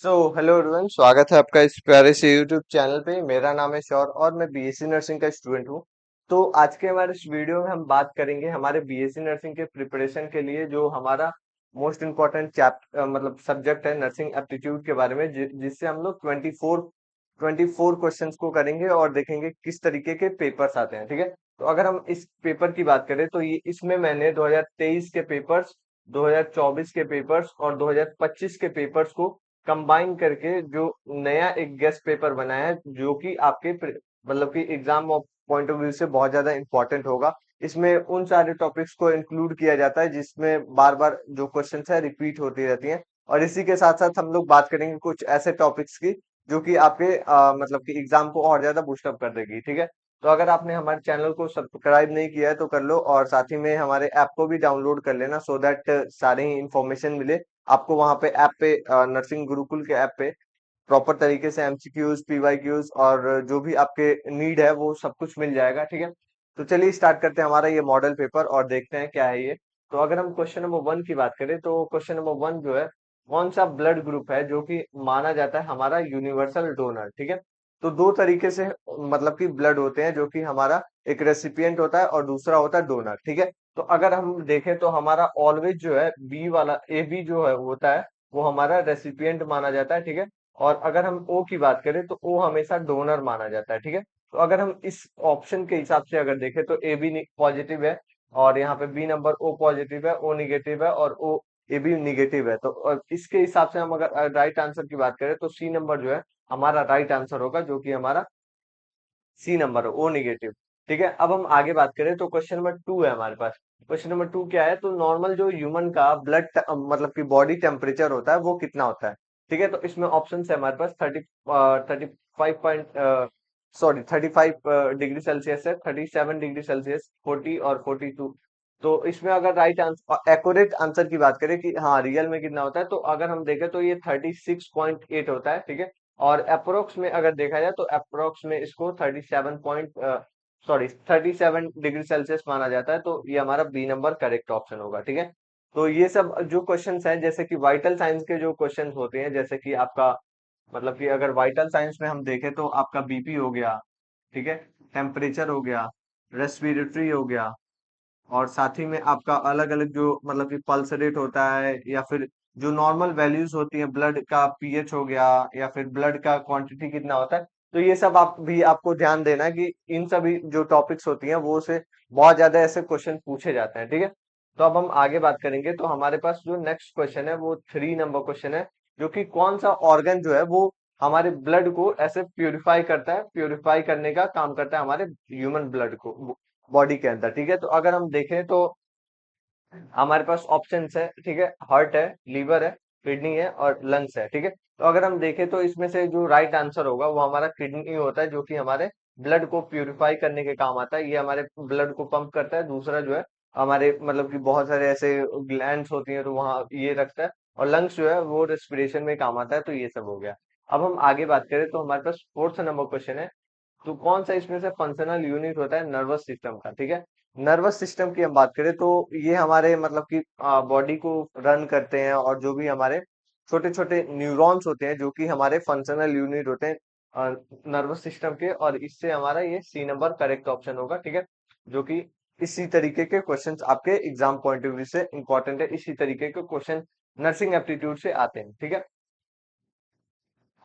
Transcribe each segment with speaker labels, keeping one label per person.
Speaker 1: Hello everyone, स्वागत है आपका इस प्यारे से यूट्यूब चैनल पे। मेरा नाम है शौर और मैं बीएससी नर्सिंग का स्टूडेंट हूँ। तो आज के हमारे इस वीडियो में हम बात करेंगे हमारे बीएससी नर्सिंग के प्रिपरेशन के लिए जो हमारा मोस्ट इम्पोर्टेंट मतलब सब्जेक्ट है नर्सिंग एप्टीट्यूड के बारे में, जिससे हम लोग 24 क्वेश्चंस को करेंगे और देखेंगे किस तरीके के पेपर्स आते हैं। ठीक है, तो अगर हम इस पेपर की बात करें तो ये इसमें मैंने 2023 के पेपर्स, 2024 के पेपर्स और 2025 के पेपर्स को कंबाइन करके जो नया एक गेस्ट पेपर बनाया है, जो कि आपके मतलब कि एग्जाम पॉइंट ऑफ व्यू से बहुत ज्यादा इंपॉर्टेंट होगा। इसमें उन सारे टॉपिक्स को इंक्लूड किया जाता है जिसमें बार बार जो क्वेश्चंस है रिपीट होती रहती हैं। और इसी के साथ साथ हम लोग बात करेंगे कुछ ऐसे टॉपिक्स की जो कि आपके मतलब कि एग्जाम को और ज्यादा बूस्टअप कर देगी। ठीक है, तो अगर आपने हमारे चैनल को सब्सक्राइब नहीं किया है तो कर लो, और साथ ही में हमारे ऐप को भी डाउनलोड कर लेना, सो दैट सारे ही इंफॉर्मेशन मिले आपको वहां पे ऐप पे, नर्सिंग गुरुकुल के ऐप पे प्रॉपर तरीके से एमसीक्यूज, पीवाईक्यूज और जो भी आपके नीड है वो सब कुछ मिल जाएगा। ठीक है, तो चलिए स्टार्ट करते हैं हमारा ये मॉडल पेपर और देखते हैं क्या है ये। तो अगर हम क्वेश्चन नंबर 1 की बात करें तो क्वेश्चन नंबर 1 जो है, कौन सा ब्लड ग्रुप है जो कि माना जाता है हमारा यूनिवर्सल डोनर। ठीक है, तो दो तरीके से मतलब कि ब्लड होते हैं, जो कि हमारा एक रेसिपिएंट होता है और दूसरा होता है डोनर। ठीक है, तो अगर हम देखें तो हमारा ऑलवेज जो है बी वाला, ए बी जो है होता है वो हमारा रेसिपिएंट माना जाता है। ठीक है, और अगर हम ओ की बात करें तो ओ हमेशा डोनर माना जाता है। ठीक है, तो अगर हम इस ऑप्शन के हिसाब से अगर देखें तो ए बी पॉजिटिव है, और यहाँ पे बी नंबर ओ पॉजिटिव है, ओ निगेटिव है और ओ ए बी निगेटिव है। तो और इसके हिसाब से हम अगर राइट आंसर की बात करें तो सी नंबर जो है हमारा राइट आंसर होगा, जो कि हमारा सी नंबर ओ निगेटिव। ठीक है, अब हम आगे बात करें तो क्वेश्चन नंबर 2 है हमारे पास। क्वेश्चन नंबर 2 क्या है, तो नॉर्मल जो ह्यूमन का ब्लड मतलब कि बॉडी टेम्परेचर होता है वो कितना होता है। ठीक है, तो इसमें ऑप्शन है हमारे पास 35 पॉइंट सॉरी 35 डिग्री सेल्सियस है, 37 डिग्री सेल्सियस, 40 और 42। तो इसमें अगर राइट आंसर, एक्यूरेट आंसर की बात करें कि हाँ रियल में कितना होता है, तो अगर हम देखें तो ये 36.8 होता है। ठीक है, और अप्रोक्स में अगर देखा जाए तो अप्रोक्स में इसको 37 डिग्री सेल्सियस माना जाता है। तो ये हमारा बी नंबर करेक्ट ऑप्शन होगा। ठीक है, तो ये सब जो क्वेश्चंस हैं, जैसे कि वाइटल साइंस के जो क्वेश्चंस होते हैं, जैसे कि आपका मतलब कि अगर वाइटल साइंस में हम देखें तो आपका बीपी हो गया, ठीक है, टेम्परेचर हो गया, रेस्पिरेटरी हो गया, और साथ ही में आपका अलग अलग जो मतलब कि पल्स रेट होता है, या फिर जो नॉर्मल वैल्यूज होती हैं, ब्लड का पीएच हो गया, या फिर ब्लड का क्वांटिटी कितना होता है। तो ये सब आप भी आपको ध्यान देना है कि इन सभी जो टॉपिक्स होती हैं वो से बहुत ज्यादा ऐसे क्वेश्चन पूछे जाते हैं। ठीक है, तो अब हम आगे बात करेंगे तो हमारे पास जो नेक्स्ट क्वेश्चन है वो 3 नंबर क्वेश्चन है, जो कि कौन सा ऑर्गन जो है वो हमारे ब्लड को ऐसे प्यूरिफाई करता है, प्यूरिफाई करने का काम करता है हमारे ह्यूमन ब्लड को बॉडी के अंदर। ठीक है, तो अगर हम देखें तो हमारे पास ऑप्शंस है। ठीक है, हार्ट है, लीवर है, किडनी है और लंग्स है। ठीक है, तो अगर हम देखें तो इसमें से जो राइट आंसर होगा वो हमारा किडनी होता है, जो कि हमारे ब्लड को प्यूरिफाई करने के काम आता है। ये हमारे ब्लड को पंप करता है। दूसरा जो है हमारे मतलब कि बहुत सारे ऐसे ग्लैंड्स होती हैं तो वहाँ ये रखता है। और लंग्स जो है वो रेस्पिरेशन में काम आता है। तो ये सब हो गया। अब हम आगे बात करें तो हमारे पास फोर्थ नंबर क्वेश्चन है, तो कौन सा इसमें से फंक्शनल यूनिट होता है नर्वस सिस्टम का। ठीक है, नर्वस सिस्टम की हम बात करें तो ये हमारे मतलब कि बॉडी को रन करते हैं, और जो भी हमारे छोटे छोटे न्यूरॉन्स होते हैं जो कि हमारे फंक्शनल यूनिट होते हैं नर्वस सिस्टम के, और इससे हमारा ये सी नंबर करेक्ट ऑप्शन होगा। ठीक है, जो कि इसी तरीके के क्वेश्चंस आपके एग्जाम पॉइंट ऑफ व्यू से इंपॉर्टेंट है, इसी तरीके के क्वेश्चन नर्सिंग एप्टीट्यूड से आते हैं। ठीक है,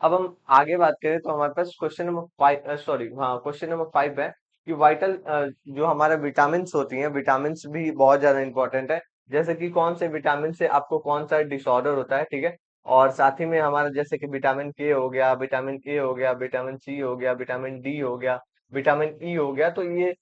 Speaker 1: अब हम आगे बात करें तो हमारे पास क्वेश्चन नंबर 5, सॉरी हाँ क्वेश्चन नंबर 5 है कि वाइटल जो हमारे विटामिन होती हैं, विटामिन भी बहुत ज्यादा इंपॉर्टेंट है। जैसे कि कौन से विटामिन से आपको कौन सा डिसऑर्डर होता है। ठीक है, और साथ ही में हमारा जैसे कि विटामिन के हो गया, विटामिन ए हो गया, विटामिन सी हो गया, विटामिन डी हो गया, विटामिन ई हो गया। तो ये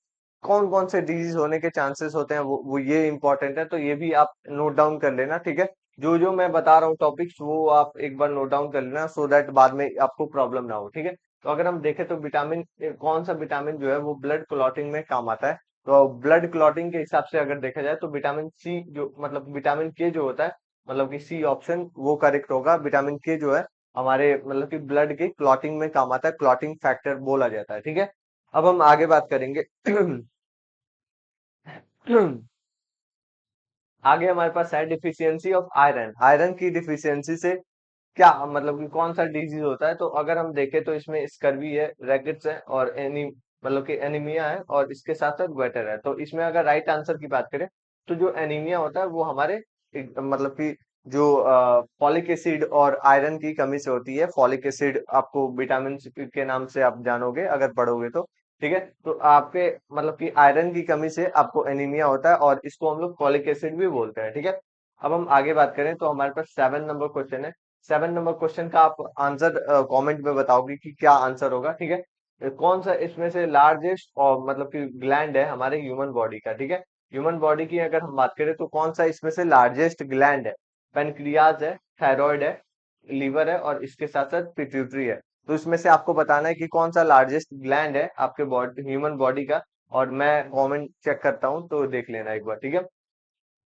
Speaker 1: कौन कौन से डिजीज होने के चांसेस होते हैं वो ये इंपॉर्टेंट है, तो ये भी आप नोट डाउन कर लेना। ठीक है, जो जो मैं बता रहा हूँ टॉपिक्स वो आप एक बार नोट डाउन कर लेना, सो दैट बाद में आपको प्रॉब्लम ना हो। ठीक है, तो अगर हम देखें तो विटामिन कौन सा विटामिन जो है वो ब्लड क्लॉटिंग में काम आता है। तो ब्लड क्लॉटिंग के हिसाब से अगर देखा जाए तो विटामिन सी जो मतलब विटामिन के जो होता है, मतलब कि सी ऑप्शन वो करेक्ट होगा। विटामिन के जो है हमारे मतलब कि ब्लड की क्लॉटिंग में काम आता है, क्लॉटिंग फैक्टर बोला जाता है। ठीक है, अब हम आगे बात करेंगे आगे हमारे पास है डिफिशियंसी ऑफ आयरन। आयरन की डिफिशियंसी से क्या मतलब कि कौन सा डिजीज होता है, तो अगर हम देखें तो इसमें स्कर्वी है, रैकेट्स है और एनी मतलब कि एनीमिया है और इसके साथ साथ ग्वेटर है। तो इसमें अगर राइट आंसर की बात करें तो जो एनीमिया होता है वो हमारे मतलब कि जो फॉलिक एसिड और आयरन की कमी से होती है। फॉलिक एसिड आपको विटामिन के नाम से आप जानोगे अगर पढ़ोगे तो, ठीक है। तो आपके मतलब कि आयरन की कमी से आपको एनीमिया होता है और इसको हम लोग फॉलिक एसिड भी बोलते हैं, ठीक है। अब हम आगे बात करें तो हमारे पास 7 नंबर क्वेश्चन है। 7 नंबर क्वेश्चन का आप आंसर कमेंट में बताओगे कि क्या आंसर होगा, ठीक है। कौन सा इसमें से लार्जेस्ट और मतलब कि ग्लैंड है हमारे ह्यूमन बॉडी का, ठीक है। ह्यूमन बॉडी की अगर हम बात करें तो कौन सा इसमें से लार्जेस्ट ग्लैंड है? पेनक्रियाज है, थायराइड है, लीवर है और इसके साथ साथ पिट्यूटरी है। तो इसमें से आपको बताना है कि कौन सा लार्जेस्ट ग्लैंड है आपके बॉडी ह्यूमन बॉडी का। और मैं कमेंट चेक करता हूँ तो देख लेना एक बार, ठीक है।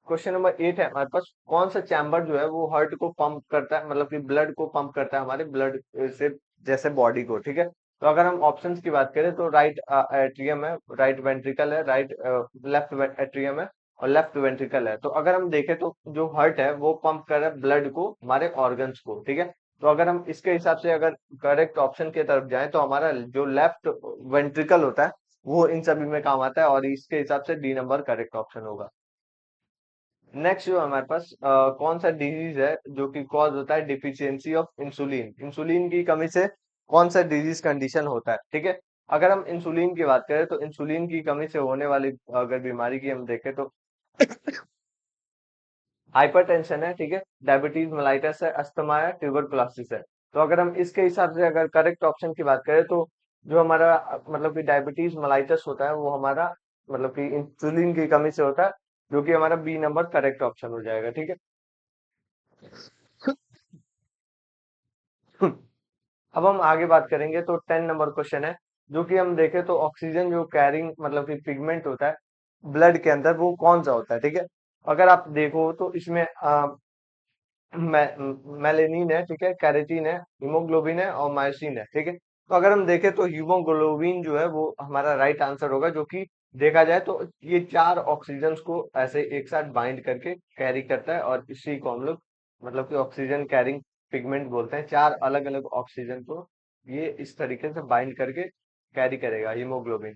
Speaker 1: क्वेश्चन नंबर 8 है हमारे पास, कौन सा चैम्बर जो है वो हार्ट को पंप करता है, मतलब कि ब्लड को पंप करता है हमारे ब्लड से जैसे बॉडी को, ठीक है। तो अगर हम ऑप्शंस की बात करें तो राइट एट्रियम है, राइट वेंट्रिकल है, राइट लेफ्ट एट्रियम है और लेफ्ट वेंट्रिकल है। तो अगर हम देखें तो जो हार्ट है वो पंप कर रहा है ब्लड को हमारे ऑर्गन्स को, ठीक है। तो अगर हम इसके हिसाब से अगर करेक्ट ऑप्शन की तरफ जाएं तो हमारा जो लेफ्ट वेंट्रिकल होता है वो इन सभी में काम आता है और इसके हिसाब से डी नंबर करेक्ट ऑप्शन होगा। नेक्स्ट जो हमारे पास कौन सा डिजीज है जो कि कॉज होता है डिफिशियंसी ऑफ इंसुलिन, इंसुलिन की कमी से कौन सा डिजीज कंडीशन होता है, ठीक है। अगर हम इंसुलिन की बात करें तो इंसुलिन की कमी से होने वाली अगर बीमारी की हम देखें तो हाइपरटेंशन है, ठीक है, डायबिटीज मेलाइटस है, अस्थमा है, ट्यूबरकुलोसिस है। तो अगर हम इसके हिसाब से अगर करेक्ट ऑप्शन की बात करें तो जो हमारा मतलब कि डायबिटीज मेलाइटस होता है वो हमारा मतलब कि इंसुलिन की कमी से होता है, जो कि हमारा बी नंबर करेक्ट ऑप्शन हो जाएगा, ठीक है। अब हम आगे बात करेंगे तो 10 नंबर क्वेश्चन है, जो कि हम देखें तो ऑक्सीजन जो कैरिंग मतलब कि पिगमेंट होता है ब्लड के अंदर वो कौन सा होता है, ठीक है। अगर आप देखो तो इसमें मेलेनिन है, ठीक है, कैरेटीन है, हीमोग्लोबिन है और मायोसिन है, ठीक है। तो अगर हम देखें तो हीमोग्लोबिन जो है वो हमारा राइट आंसर होगा, जो कि देखा जाए तो ये चार ऑक्सीजन को ऐसे एक साथ बाइंड करके कैरी करता है और इसी को हम लोग मतलब कि ऑक्सीजन कैरिंग पिगमेंट बोलते हैं। चार अलग अलग ऑक्सीजन को ये इस तरीके से बाइंड करके कैरी करेगा हीमोग्लोबिन,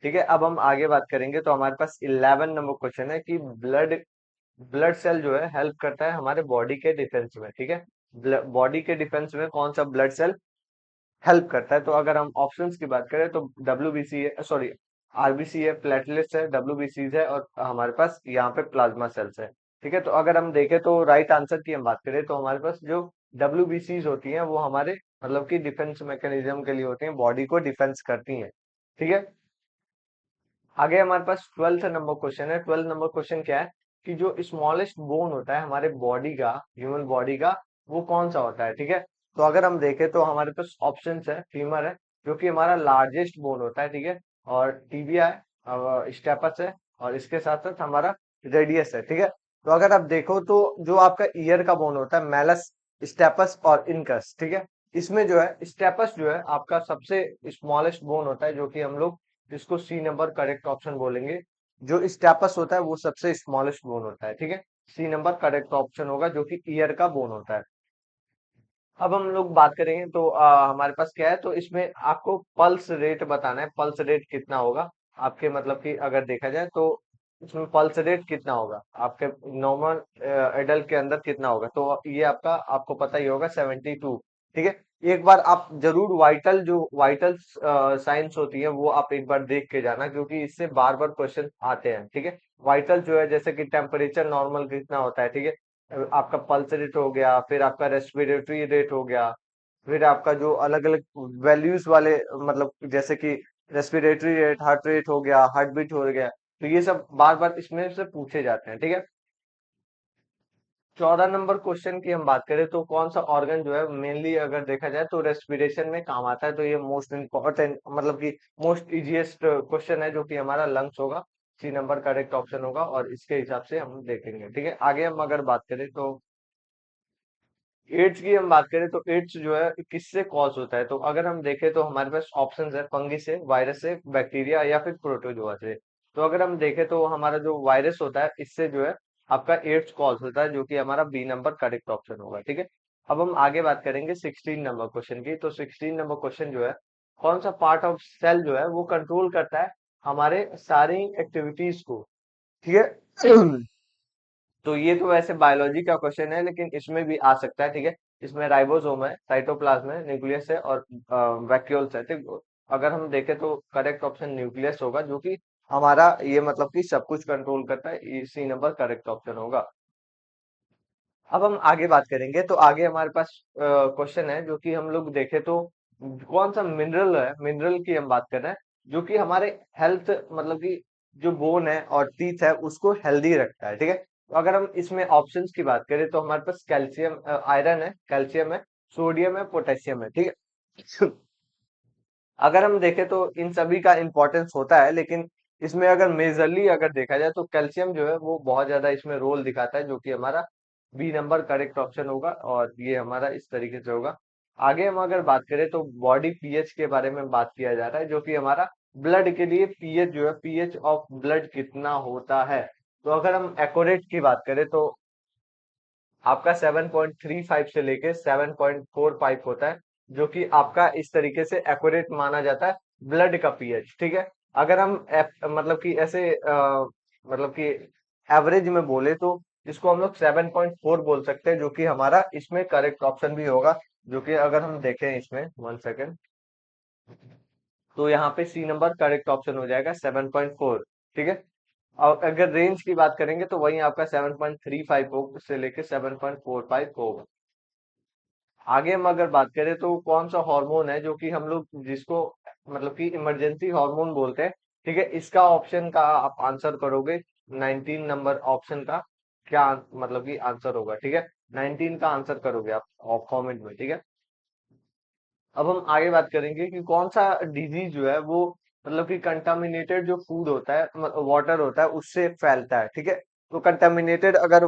Speaker 1: ठीक है। अब हम आगे बात करेंगे तो हमारे पास 11 नंबर क्वेश्चन है कि ब्लड ब्लड सेल जो है हेल्प करता है हमारे बॉडी के डिफेंस में, ठीक है। बॉडी के डिफेंस में कौन सा ब्लड सेल हेल्प करता है? तो अगर हम ऑप्शंस की बात करें तो डब्ल्यूबीसी है, सॉरी, आरबीसी है, प्लेटलेट्स है, डब्ल्यूबीसी है और हमारे पास यहाँ पे प्लाज्मा सेल्स है, ठीक है। तो अगर हम देखें तो राइट आंसर की हम बात करें तो हमारे पास जो डब्ल्यूबीसी होती हैं वो हमारे मतलब कि डिफेंस मैकेनिज्म के लिए होती हैं, बॉडी को डिफेंस करती हैं, ठीक है। आगे हमारे पास 12th नंबर क्वेश्चन है। 12 नंबर क्वेश्चन क्या है कि जो स्मॉलेस्ट बोन होता है हमारे बॉडी का, ह्यूमन बॉडी का, वो कौन सा होता है, ठीक है। तो अगर हम देखें तो हमारे पास ऑप्शंस है, फीमर है जो कि हमारा लार्जेस्ट बोन होता है, ठीक है, और टीबिया है, स्टेपस है और इसके साथ साथ हमारा रेडियस है, ठीक है। तो अगर आप देखो तो जो आपका ईयर का बोन होता है मेलस, स्टेपस और इनकस, ठीक है। इसमें जो है स्टेपस जो है आपका सबसे स्मॉलेस्ट बोन होता है, जो कि हम लोग जिसको सी नंबर करेक्ट ऑप्शन बोलेंगे। जो स्टेपस होता है वो सबसे स्मॉलेस्ट बोन होता है, ठीक है। सी नंबर करेक्ट ऑप्शन होगा जो कि ईयर का बोन होता है। अब हम लोग बात करेंगे तो हमारे पास क्या है, तो इसमें आपको पल्स रेट बताना है, पल्स रेट कितना होगा आपके मतलब कि अगर देखा जाए तो इसमें पल्स रेट कितना होगा आपके नॉर्मल एडल्ट के अंदर कितना होगा। तो ये आपका आपको पता ही होगा 72, ठीक है। एक बार आप जरूर वाइटल जो वाइटल साइंस होती है वो आप एक बार देख के जाना, क्योंकि इससे बार बार क्वेश्चन आते हैं, ठीक है। वाइटल जो है जैसे कि टेम्परेचर नॉर्मल कितना होता है, ठीक है, आपका पल्स रेट हो गया, फिर आपका रेस्पिरेटरी रेट हो गया, फिर आपका जो अलग अलग वैल्यूज वाले मतलब जैसे कि रेस्पिरेटरी रेट, हार्ट रेट हो गया, हार्ट बीट हो गया, तो ये सब बार बार इसमें से पूछे जाते हैं, ठीक है। 14 नंबर क्वेश्चन की हम बात करें तो कौन सा ऑर्गन जो है मेनली अगर देखा जाए तो रेस्पिरेशन में काम आता है, तो ये मोस्ट इम्पोर्टेंट मतलब कि मोस्ट इजीएस्ट क्वेश्चन है जो कि हमारा लंग्स होगा। सी नंबर करेक्ट ऑप्शन होगा और इसके हिसाब से हम देखेंगे, ठीक है। आगे हम अगर बात करें तो एड्स की हम बात करें तो एड्स जो है किससे कॉज होता है, तो अगर हम देखें तो हमारे पास ऑप्शंस है फंगी से, वायरस से, बैक्टीरिया या फिर प्रोटोजोआ से। तो अगर हम देखें तो हमारा जो वायरस होता है इससे जो है आपका एट्स कॉल्स होता है, जो कि हमारा बी नंबर करेक्ट ऑप्शन होगा। ठीक है, अब हम आगे बात करेंगे 16 नंबर क्वेश्चन की। तो 16 नंबर क्वेश्चन जो है, कौन सा पार्ट ऑफ सेल जो है वो कंट्रोल करता है हमारे सारी एक्टिविटीज को। ठीक है, तो ये तो वैसे बायोलॉजी का क्वेश्चन है, लेकिन इसमें भी आ सकता है। ठीक है, इसमें राइबोसोम है, साइटोप्लाज्म है, न्यूक्लियस है और वैक्यूल्स है। तो अगर हम देखें तो करेक्ट ऑप्शन न्यूक्लियस होगा, जो कि हमारा ये मतलब कि सब कुछ कंट्रोल करता है। इसी नंबर करेक्ट ऑप्शन होगा। अब हम आगे बात करेंगे, तो आगे हमारे पास क्वेश्चन है, जो कि हम लोग देखें तो कौन सा मिनरल है, मिनरल की हम बात कर रहे हैं, जो कि हमारे हेल्थ मतलब कि जो बोन है और टीथ है उसको हेल्दी रखता है। ठीक है, तो अगर हम इसमें ऑप्शंस की बात करें तो हमारे पास कैल्शियम, आयरन है, कैल्शियम है, सोडियम है, पोटेशियम है। ठीक है, अगर हम देखें तो इन सभी का इंपॉर्टेंस होता है, लेकिन इसमें अगर मेजरली अगर देखा जाए तो कैल्शियम जो है वो बहुत ज्यादा इसमें रोल दिखाता है, जो कि हमारा बी नंबर करेक्ट ऑप्शन होगा और ये हमारा इस तरीके से होगा। आगे हम अगर बात करें तो बॉडी पीएच के बारे में बात किया जा रहा है, जो कि हमारा ब्लड के लिए पीएच जो है, पीएच ऑफ ब्लड कितना होता है। तो अगर हम एक्यूरेट की बात करें तो आपका 7.35 से लेके 7.45 होता है, जो कि आपका इस तरीके से एक्यूरेट माना जाता है ब्लड का पीएच। ठीक है, अगर हम मतलब कि ऐसे मतलब कि एवरेज में बोले तो इसको हम लोग 7.4 बोल सकते हैं, जो कि हमारा इसमें करेक्ट ऑप्शन भी होगा। जो कि अगर हम देखें इसमें 1 सेकेंड, तो यहाँ पे सी नंबर करेक्ट ऑप्शन हो जाएगा 7.4। ठीक है, और अगर रेंज की बात करेंगे तो वही आपका 7.35 हो से लेके 7.45 होगा। आगे हम अगर बात करें तो कौन सा हार्मोन है जो कि हम लोग जिसको मतलब कि इमरजेंसी हार्मोन बोलते हैं। ठीक है, इसका ऑप्शन का आप आंसर करोगे 19 नंबर ऑप्शन का क्या मतलब कि आंसर होगा। ठीक है, 19 का आंसर करोगे आप कमेंट में। ठीक है, अब हम आगे बात करेंगे कि कौन सा डिजीज जो है वो मतलब कि कंटामिनेटेड जो फूड होता है, वाटर होता है, उससे फैलता है। ठीक है, तो कंटामिनेटेड अगर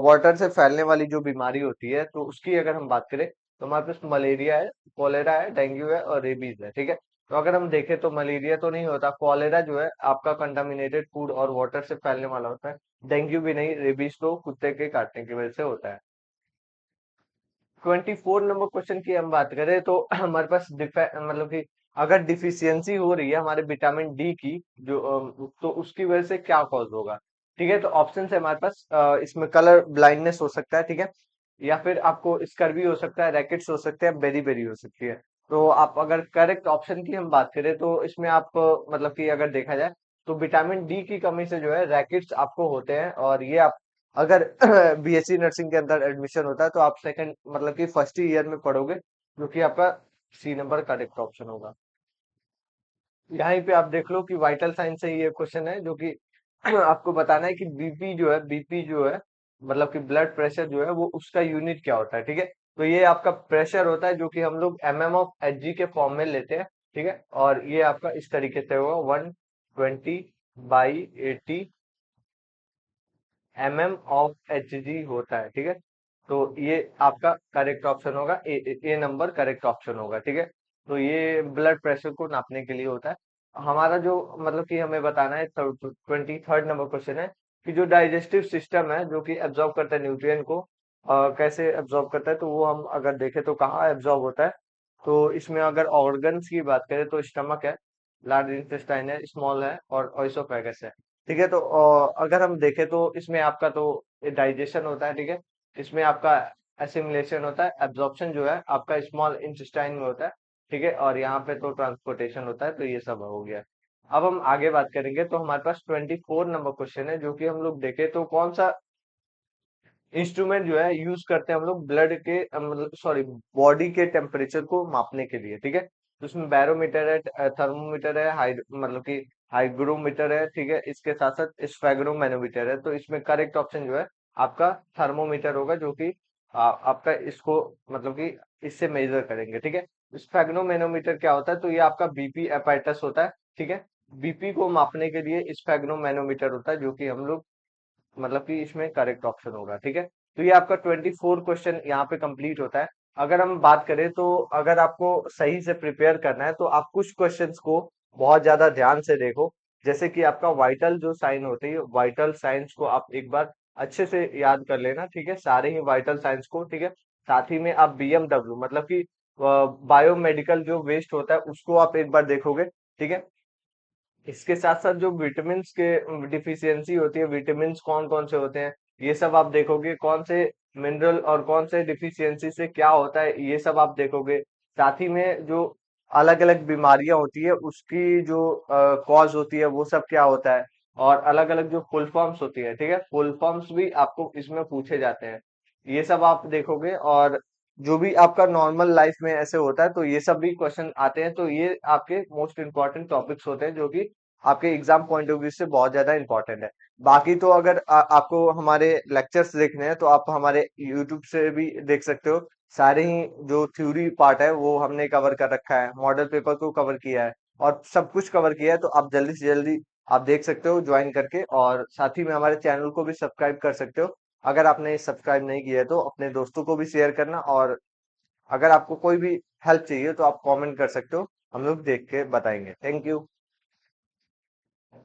Speaker 1: वाटर से फैलने वाली जो बीमारी होती है तो उसकी अगर हम बात करें तो हमारे पास मलेरिया है, कॉलेरा है, डेंगू है और रेबीज है। ठीक है, तो अगर हम देखें तो मलेरिया तो नहीं होता, कॉलेरा जो है आपका कंटामिनेटेड फूड और वाटर से फैलने वाला होता है, डेंगू भी नहीं, रेबीज तो कुत्ते के काटने की वजह से होता है। 24 नंबर क्वेश्चन की हम बात करें तो हमारे पास मतलब कि अगर डिफिशियंसी हो रही है हमारे विटामिन डी की जो तो उसकी वजह से क्या कॉज होगा। ठीक है, तो ऑप्शन है हमारे पास इसमें कलर ब्लाइंडनेस हो सकता है। ठीक है, या फिर आपको स्कर्वी हो सकता है, रैकेट्स हो सकते हैं, बेरी बेरी हो सकती है। तो आप अगर करेक्ट ऑप्शन की हम बात करें तो इसमें आप मतलब कि अगर देखा जाए तो विटामिन डी की कमी से जो है रैकेट्स आपको होते हैं, और ये आप अगर बीएससी नर्सिंग के अंदर एडमिशन होता है तो आप सेकंड मतलब कि फर्स्ट ईयर में पढ़ोगे, जो कि आपका सी नंबर करेक्ट ऑप्शन होगा। यहाँ पे आप देख लो कि वाइटल साइंस से ये क्वेश्चन है, जो कि आपको बताना है कि बीपी जो है, बीपी जो है मतलब कि ब्लड प्रेशर जो है वो उसका यूनिट क्या होता है। ठीक है, तो ये आपका प्रेशर होता है, जो कि हम लोग MM/Hg के फॉर्म में लेते हैं। ठीक है, और ये आपका इस तरीके से होगा 120/80 MM/Hg होता है। ठीक है, तो ये आपका करेक्ट ऑप्शन होगा, ए नंबर करेक्ट ऑप्शन होगा। ठीक है, तो ये ब्लड प्रेशर को नापने के लिए होता है। हमारा जो मतलब कि हमें बताना है 23rd नंबर क्वेश्चन है कि जो डाइजेस्टिव सिस्टम है जो कि एब्जॉर्ब करता है न्यूट्रिएंट को, कैसे एब्जॉर्ब करता है, तो वो हम अगर देखें तो कहाँ एब्जॉर्ब होता है। तो इसमें अगर ऑर्गन्स की बात करें तो स्टमक है, लार्ज इंटेस्टाइन है, स्मॉल है और ओइसोफेगस है। ठीक है, तो अगर हम देखें तो इसमें आपका तो डाइजेशन होता है। ठीक है, इसमें आपका एसिमिलेशन होता है, एब्जॉर्प्शन जो है आपका स्मॉल इंटेस्टाइन में होता है। ठीक है, और यहाँ पे तो ट्रांसपोर्टेशन होता है। तो ये सब हो गया। अब हम आगे बात करेंगे तो हमारे पास 24 नंबर क्वेश्चन है, जो कि हम लोग देखें तो कौन सा इंस्ट्रूमेंट जो है यूज करते हैं हम लोग ब्लड के मतलब सॉरी बॉडी के टेम्परेचर को मापने के लिए। ठीक है, तो उसमें बैरोमीटर है, थर्मोमीटर है, मतलब कि हाइग्रोमीटर है। ठीक है, इसके साथ साथ स्फेग्नोमैनोमीटर है। तो इसमें करेक्ट ऑप्शन जो है आपका थर्मोमीटर होगा, जो कि आपका इसको मतलब कि इससे मेजर करेंगे। ठीक है, स्फेग्नोमैनोमीटर क्या होता है, तो ये आपका बीपी एपेरेटस होता है। ठीक है, बीपी को मापने के लिए स्फेग्नोमैनोमीटर होता है, जो कि हम लोग मतलब कि इसमें करेक्ट ऑप्शन होगा। ठीक है, तो ये आपका 24 क्वेश्चन यहाँ पे कंप्लीट होता है। अगर हम बात करें तो अगर आपको सही से प्रिपेयर करना है तो आप कुछ क्वेश्चंस को बहुत ज्यादा ध्यान से देखो। जैसे कि आपका वाइटल जो साइन होती है, वाइटल साइंस को आप एक बार अच्छे से याद कर लेना, ठीक है, सारे ही वाइटल साइंस को, ठीक है। साथ ही में आप बीएमडब्ल्यू मतलब कि बायोमेडिकल जो वेस्ट होता है उसको आप एक बार देखोगे, ठीक है। इसके साथ साथ जो विटामिन के डिफिशियंसी होती है, विटामिन कौन कौन से होते हैं, ये सब आप देखोगे, कौन से मिनरल और कौन से डिफिशियंसी से क्या होता है, ये सब आप देखोगे। साथ ही में जो अलग अलग बीमारियां होती है उसकी जो कॉज होती है वो सब क्या होता है, और अलग अलग जो फुल फॉर्म्स होती है, ठीक है, फुल फॉर्म्स भी आपको इसमें पूछे जाते हैं। ये सब आप देखोगे, और जो भी आपका नॉर्मल लाइफ में ऐसे होता है तो ये सब भी क्वेश्चन आते हैं, तो ये आपके मोस्ट इंपॉर्टेंट टॉपिक्स होते हैं जो कि आपके एग्जाम पॉइंट ऑफ व्यू से बहुत ज्यादा इंपॉर्टेंट है। बाकी तो अगर आपको हमारे लेक्चर्स देखने हैं तो आप हमारे यूट्यूब से भी देख सकते हो। सारे ही जो थ्योरी पार्ट है वो हमने कवर कर रखा है, मॉडल पेपर को कवर किया है, और सब कुछ कवर किया है, तो आप जल्दी से जल्दी आप देख सकते हो ज्वाइन करके, और साथ ही में हमारे चैनल को भी सब्सक्राइब कर सकते हो। अगर आपने सब्सक्राइब नहीं किया है तो अपने दोस्तों को भी शेयर करना, और अगर आपको कोई भी हेल्प चाहिए तो आप कमेंट कर सकते हो, हम लोग देख के बताएंगे। Thank you.